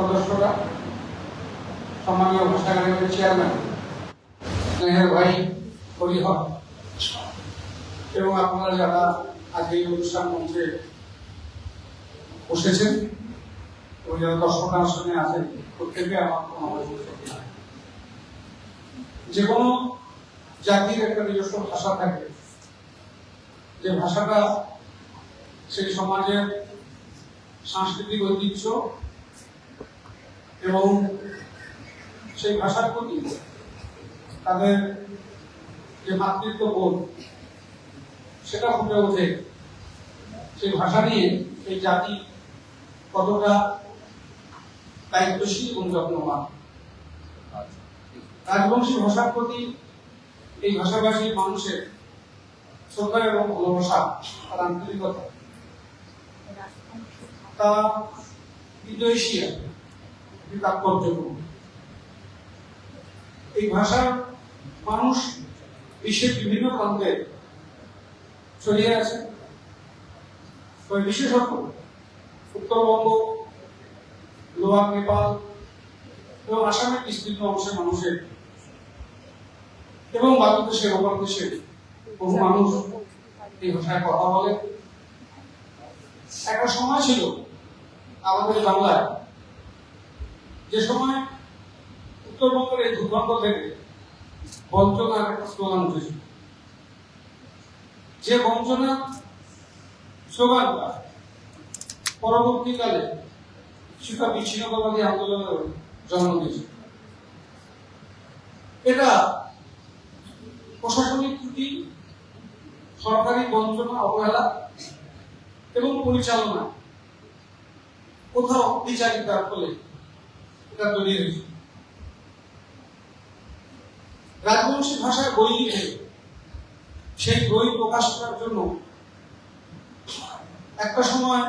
সদস্যরা, সম্মানীয় ভাষা একাডেমির চেয়ারম্যান স্নেহের ভাই হরিহর এবং আপনারা যারা আজকে এই অনুষ্ঠান মঞ্চে বসেছেন এবং যারা দর্শক আসনে আছেন, প্রত্যেকে আমার যে কোনো জাতির একটা নিজস্ব ভাষা থাকে, যে ভাষাটা সেই সমাজের সাংস্কৃতিক ঐতিহ্য এবং সেই ভাষার প্রতি তাদের যে মাতৃত্ব বোধ সেটা ফুটে ওঠে। সেই ভাষা নিয়ে এই জাতি কতটা দায়িত্বশীল এবং যত্নবান। রাজবংশী ভাষার প্রতি এই ভাষাভাষী মানুষের শ্রদ্ধা এবং ভালোবাসা আর আন্তরিকতা তা ইন্দো এশিয়া তাৎপর্যপূর্ণ। এই ভাষার মানুষ বিশ্বের বিভিন্ন প্রান্তে ছড়িয়ে আছে। তবে বিশেষত উত্তরবঙ্গ, লোয়ার নেপাল এবং আসামের বিস্তীর্ণ অংশের মানুষের এবং বাংলাদেশের ওপার দেশের বহু মানুষ এই ভাষায় কথা বলে। একটা সময় ছিল আমাদের বাংলায়, যে সময় উত্তরবঙ্গের এই ভূখণ্ড থেকে বঞ্চনার একটা স্লোগান উঠেছিল। যে বঞ্চনা স্লোগানটা পরবর্তীকালে শিক্ষা বিচ্ছিন্নতাবাদী আন্দোলনের জন্ম দিয়েছে। এটা প্রশাসনিক ত্রুটি, সরকারি বঞ্চনা, অবহেলা এবং পরিচালনা কোথাও বিচারিতার ফলে এটা তৈরি হয়েছে। রাজবংশী ভাষায় বই লিখে সেই বই প্রকাশ করার জন্য একটা সময়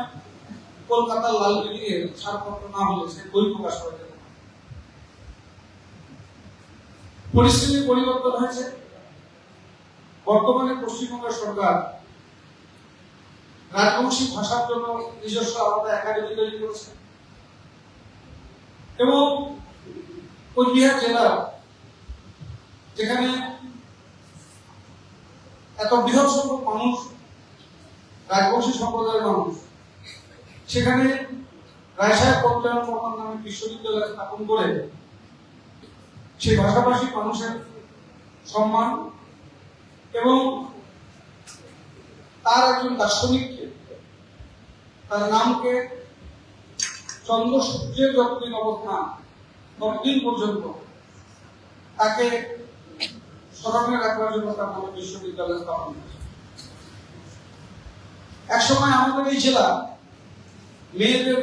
কলকাতার লাল বিল্ডিংয়ে ছাড়পত্র না হলে সেই বই প্রকাশ করা যেত। পরিস্থিতির পরিবর্তন হয়েছে। বর্তমানে পশ্চিমবঙ্গ সরকার রাজবংশী ভাষার জন্য নিজস্ব আলাদা একাডেমি তৈরি করেছে এবং কোচবিহার জেলা, যেখানে এত বৃহৎ সংখ্যক মানুষ রাজবংশী সম্প্রদায়ের মানুষ, সেখানে রায়সাহেব পঞ্চায়েত বর্মন নামে বিশ্ববিদ্যালয় স্থাপন করে সেই ভাষাভাষী মানুষের সম্মান এবং তার একজন দার্শনিককে, তার নামকে চন্দ্র সূর্যের যতদিন অবস্থান ততদিন পর্যন্ত তাকে স্মরণে রাখবার জন্য তার নামে বিশ্ববিদ্যালয় স্থাপন করেছে। এক সময় আমাদের এই জেলা মেয়েদের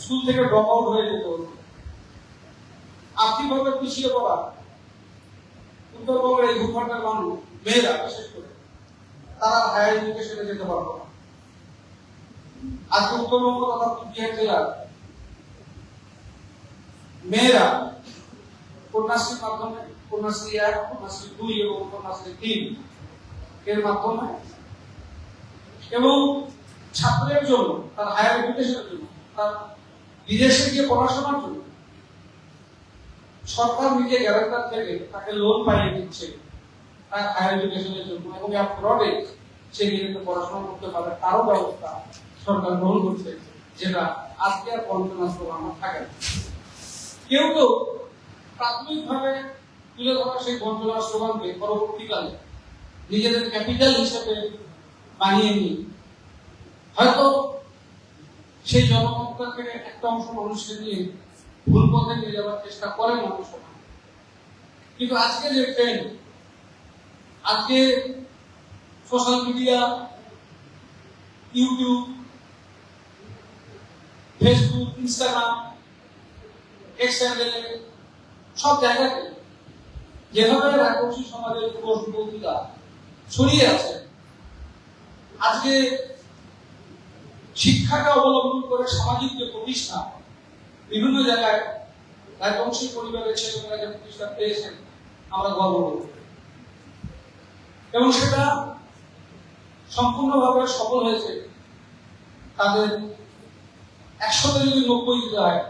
স্কুল থেকে ড্রপ আউট হয়ে যেত। আর্থিকভাবে পিছিয়ে পড়া উত্তরবঙ্গের এই ভূখণ্ডের মানুষ, মেয়েরা বিশেষ করে, তারা হায়ার এডুকেশনে যেতে পারতো না। আজকে উত্তরবঙ্গ তথা কুচবিহার জেলার মেয়েরা কন্যাশ্রীর মাধ্যমে, কন্যাশ্রী 1, কন্যাশ্রী 2 এবং কন্যাশ্রী 3 এর মাধ্যমে এবং ছাত্রের জন্য, তার হায়ার এডুকেশনের জন্য, তার বিদেশে গিয়ে পড়াশোনার জন্য সরকার নিজে গ্যারান্টার থেকে তাকে লোন পাইয়ে দিচ্ছে তার হায়ার এডুকেশনের জন্য, এবং অ্যাব্রডে সে গিয়ে পড়াশোনা করতে পারে তারও ব্যবস্থা সরকার গ্রহণ করছে, যেটা আজকে আর বঞ্চনা স্লোগান থাকে না। কেউ তো প্রাথমিকভাবে তুলে ধরা সেই বঞ্চনার স্লোগানকে পরবর্তীকালে নিজেদের ক্যাপিটাল হিসেবে বানিয়ে নিয়ে হয়তো সেই জনমতকে একটা অংশ মানুষকে নিয়ে ভুল পথে নিয়ে যাওয়ার চেষ্টা করে মানুষ। কিন্তু আজকে যে ট্রেন্ড, আজকে social media, YouTube, Facebook, Instagram, x হ্যান্ডেলে সব জায়গাতে যেভাবে রাজবংশী সমাজের পত্রিকা ছড়িয়ে আছে, আজকে শিক্ষাকে অবলম্বন করে সামাজিক যে প্রতিষ্ঠান, বিভিন্ন জায়গায় রাজবংশী পরিবারের ছেলেমেয়েরা যে প্রতিষ্ঠান পেয়েছেন আমরা গর্ব করি এবং সেটা সম্পূর্ণভাবে সফল হয়েছে। তাদের 100তে যদি 90 দেয়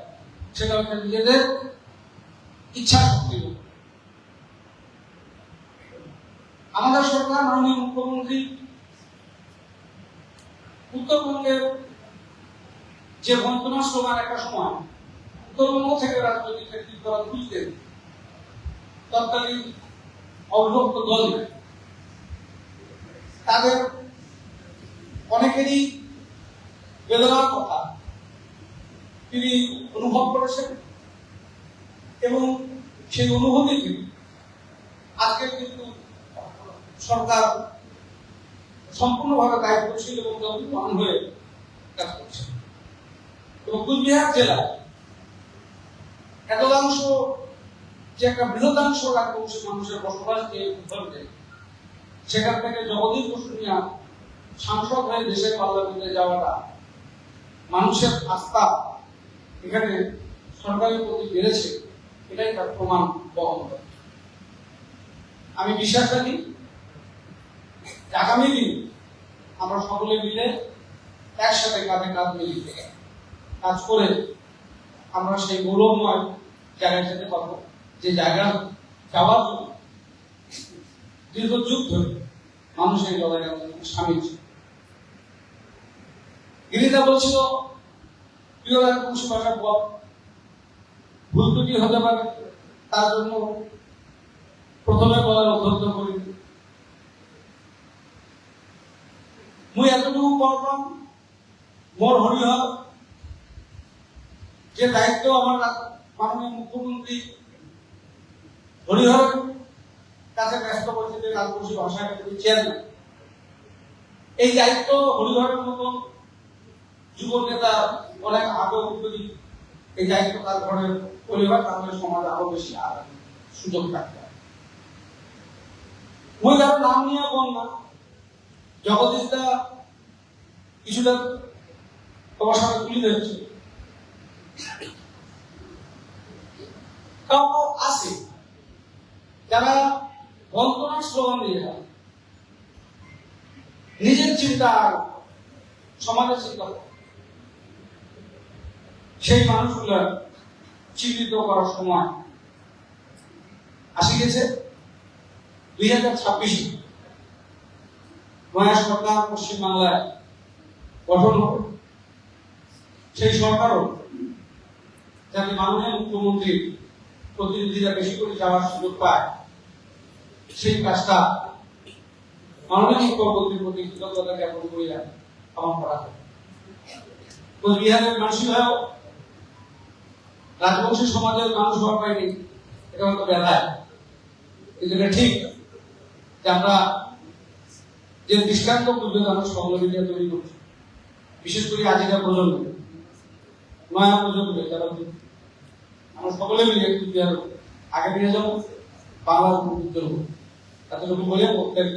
সেটা হচ্ছে নিজেদের ইচ্ছা শক্তি। আমাদের সরকার, মাননীয় মুখ্যমন্ত্রী উত্তরবঙ্গের যে বঞ্চনার স্লোগান একটা সময় উত্তরবঙ্গ থেকে রাজনৈতিক নেতৃত্বরা তুলতেন, তৎকালীন অবিভক্ত দল তাদের অনেকেরই বেদনার কথা তিনি অনুভব করেছেন এবং সেই অনুভূতিকে আজকে কিন্তু সরকার সম্পূর্ণভাবে দায়িত্বশীল এবং যত্নবান হয়ে কাজ করছে। এবং কুচবিহার জেলায় একাংশ যে একটা বৃহদাংশ রাজবংশী মানুষের বসবাস নিয়ে ধরবে, সেখান থেকে জগদীশ বসুনিয়া সাংসদ হয়ে দেশের পার্লামেন্টে যাওয়াটা মানুষের আস্থা এখানে সরকারের প্রতি বেড়েছে, এটাই তার প্রমাণ বহন করে। আমি বিশ্বাস রাখি আগামী দিন আমরা সকলে মিলে একসাথে কাঁধে কাঁধ মিলিয়ে কাজ করে আমরা সেই গৌরবময় জায়গায় যেতে পারবো, যে জায়গা যাওয়ার জন্য দীর্ঘ যুগ ধরে মানুষের লড়াই সামিল ছিল। গিরিতা বলছিল প্রিয় রাজবংশী ভাষা পথ ভুল ত্রুটি হতে পারে, তার জন্য প্রথমে বলার অধ্যক্ষ করি মুই এতটুকু করলাম মোর হরিহর যে দায়িত্ব আমার মাননীয় মুখ্যমন্ত্রী হরিহর কাছে ব্যস্ত করেছে যে রাজবংশী ভাষা একাডেমি চেয়ারম্যান, এই দায়িত্ব হরিহরের মতো যুব নেতা অনেক আগে উদ্যোগী এই দায়িত্ব তার ঘরে পরিবার, তাহলে সমাজে আরো বেশি সুযোগ থাকবে। মই কারো নাম নিয়ে বললাম, জগদীশদা কিছুটা তোমার সামনে তুলে ধরেছে। কাউ কাউ আছে যারা বঞ্চনার স্লোগান দিয়ে যায়, নিজের চিন্তা আর সমাজের চিন্তা, সেই মানুষগুলো চিহ্নিত করার সময় আসে গেছে। 2026 নয়া সরকার পশ্চিমবাংলায় গঠন হবে, সেই সরকারও যাতে মাননীয় মুখ্যমন্ত্রীর প্রতিনিধিরা বেশি করে যাওয়ার সুযোগ পায়, সেই কাজটা মাননীয় মুখ্যমন্ত্রীর প্রতি কৃতজ্ঞতা জ্ঞাপন করে আমার করা হবে। কোচবিহারের মানুষই হয় রাজবংশী সমাজের মানুষ হওয়ার পাইনি, এটা হয়তো ব্যথায়। এই জন্য ঠিক যে আমরা যে দৃষ্টান্ত পর্যন্ত আমরা সকল মিডিয়া তৈরি করছি, বিশেষ করে আজিকার প্রজন্ম, নয়া প্রজন্মে যারা আমরা সকলে মিলে আগে নিয়ে যাবো, বাংলার উপর উজ্জ্বল হবো। এতটুকু বলে প্রত্যেক